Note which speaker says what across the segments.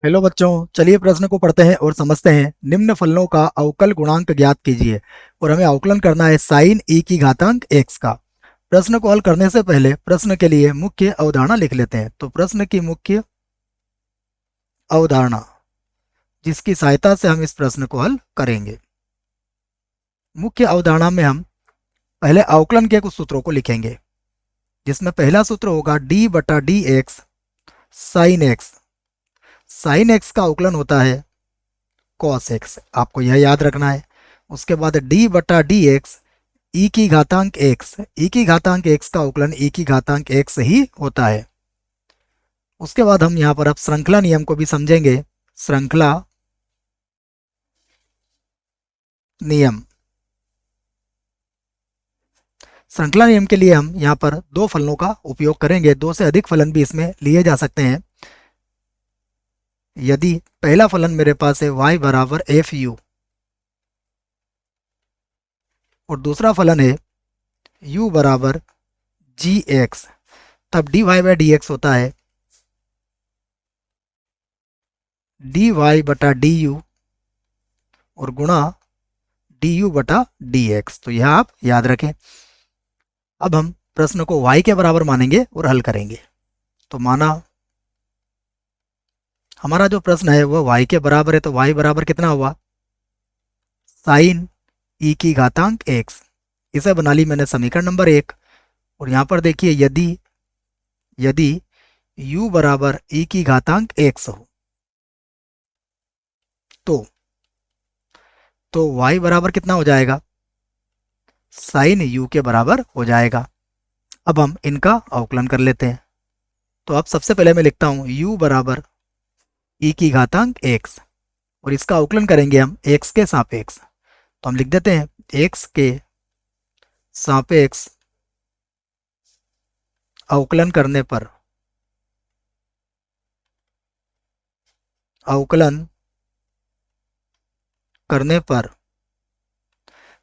Speaker 1: Hello बच्चों, चलिए प्रश्न को पढ़ते हैं और समझते हैं। निम्न फलनों का अवकल गुणांक ज्ञात कीजिए और हमें अवकलन करना है साइन ई की घातांक एक्स का। प्रश्न को हल करने से पहले प्रश्न के लिए मुख्य अवधारणा लिख लेते हैं। तो प्रश्न की मुख्य अवधारणा जिसकी सहायता से हम इस प्रश्न को हल करेंगे। मुख्य अवधारणा में हम पहले अवकलन के कुछ सूत्रों को लिखेंगे, जिसमें पहला सूत्र होगा डी बटा D x sine x. Sine x का अवकलन होता है कॉस एक्स, आपको यह याद रखना है। उसके बाद डी बटा डी एक्स ई की घातांक एक्स, ई की घातांक एक्स का अवकलन ई की घातांक एक्स ही होता है। उसके बाद हम यहाँ पर अब श्रृंखला नियम को भी समझेंगे। श्रृंखला नियम, श्रृंखला नियम के लिए हम यहाँ पर दो फलनों का उपयोग करेंगे। दो से अधिक फलन भी इसमें लिए जा सकते हैं। यदि पहला फलन मेरे पास है y बराबर एफ यू और दूसरा फलन है u बराबर जी एक्स, तब dy बाई डी एक्स होता है dy बटा डी यू और गुणा du बटा dx। तो यह आप याद रखें। अब हम प्रश्न को y के बराबर मानेंगे और हल करेंगे। तो माना हमारा जो प्रश्न है वह y के बराबर है, तो y बराबर कितना हुआ साइन ई की घातांक x। इसे बना ली मैंने समीकरण नंबर 1। और यहाँ पर देखिए यदि यदि u बराबर ई की घातांक x हो तो y बराबर कितना हो जाएगा साइन u के बराबर हो जाएगा। अब हम इनका अवकलन कर लेते हैं। तो अब सबसे पहले मैं लिखता हूं u बराबर ई की घातांक x और इसका अवकलन करेंगे हम x के सापेक्ष। तो हम लिख देते हैं x के सापेक्ष अवकलन करने पर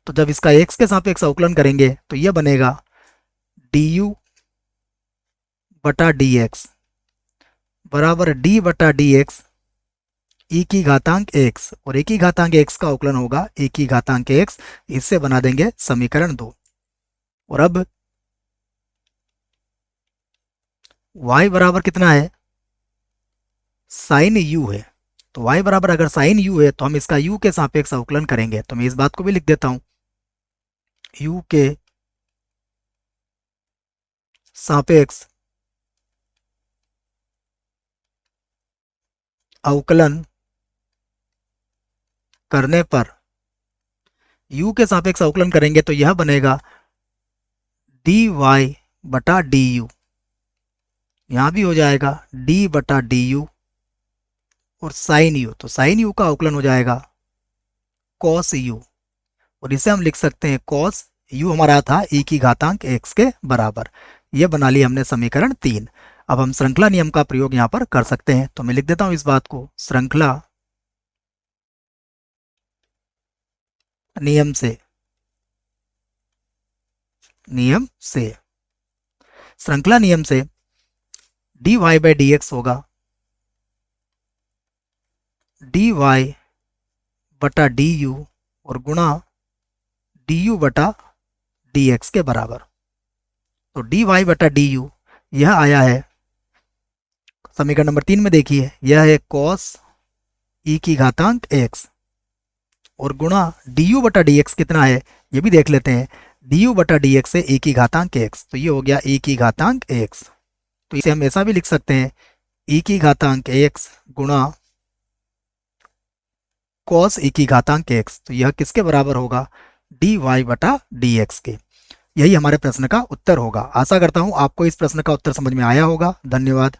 Speaker 1: तो जब इसका x के सापेक्ष अवकलन करेंगे तो यह बनेगा du बटा dx बराबर d बटा dx e की घातांक x, और e की घातांक x का अवकलन होगा e की घातांक x। इससे बना देंगे समीकरण 2। और अब y बराबर कितना है साइन u है। तो y बराबर अगर साइन u है तो हम इसका u के सापेक्ष अवकलन करेंगे। तो मैं इस बात को भी लिख देता हूं u के सापेक्ष अवकलन करने पर, u के सापेक्ष अवकलन करेंगे तो यह बनेगा dy बटा du। यहां भी हो जाएगा d बटा du और साइन u, तो साइन u का अवकलन हो जाएगा cos u और इसे हम लिख सकते हैं cos u हमारा था e की घातांक x के बराबर। यह बना ली हमने समीकरण 3। अब हम श्रृंखला नियम का प्रयोग यहां पर कर सकते हैं। तो मैं लिख देता हूं इस बात को श्रृंखला नियम से श्रृंखला नियम से dy बाई dx होगा dy बटा du और गुणा du बटा dx के बराबर। तो dy बटा du यह आया है समीकरण नंबर 3 में। देखिए यह है cos e की घातांक x और गुणा du बटा dx कितना है ये भी देख लेते हैं। du बटा dx से e की घातांक x, तो ये हो गया e की घातांक x। तो इसे हम ऐसा भी लिख सकते हैं e की घातांक x गुणा cos e की घातांक x। तो यह किसके बराबर होगा dy बटा dx के। यही हमारे प्रश्न का उत्तर होगा। आशा करता हूं आपको इस प्रश्न का उत्तर समझ में आया होगा। धन्यवाद।